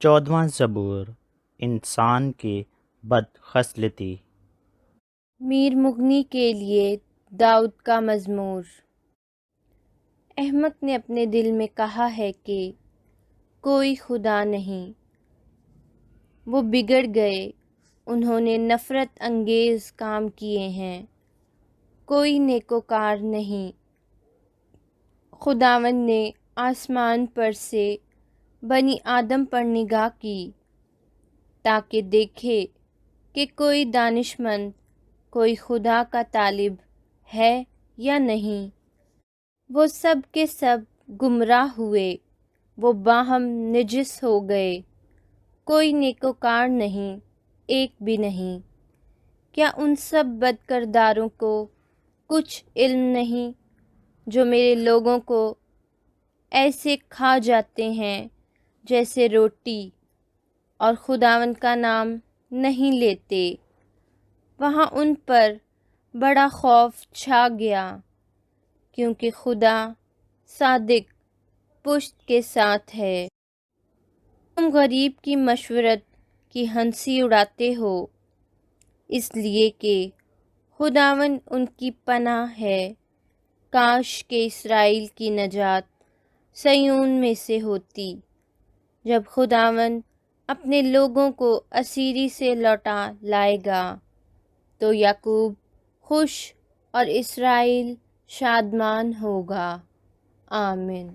14واں زبور، انسان کی بدخصلتی۔ میر مغنی کے لیے داؤد کا مزمور۔ احمق نے اپنے دل میں کہا ہے کہ کوئی خدا نہیں۔ وہ بگڑ گئے، انہوں نے نفرت انگیز کام کیے ہیں، کوئی نیکوکار نہیں۔ خداوند نے آسمان پر سے بنی آدم پر نگاہ کی تاکہ دیکھے کہ کوئی دانشمند، کوئی خدا کا طالب ہے یا نہیں۔ وہ سب کے سب گمراہ ہوئے، وہ باہم نجس ہو گئے، کوئی نیکوکار نہیں، ایک بھی نہیں۔ کیا ان سب بد کرداروں کو کچھ علم نہیں جو میرے لوگوں کو ایسے کھا جاتے ہیں جیسے روٹی، اور خداوند کا نام نہیں لیتے؟ وہاں ان پر بڑا خوف چھا گیا، کیونکہ خدا صادق پشت کے ساتھ ہے۔ تم غریب کی مشورت کی ہنسی اڑاتے ہو، اس لیے کہ خداوند ان کی پناہ ہے۔ کاش کہ اسرائیل کی نجات صیون میں سے ہوتی۔ جب خداوند اپنے لوگوں کو اسیری سے لوٹا لائے گا تو یعقوب خوش اور اسرائیل شادمان ہوگا۔ آمین۔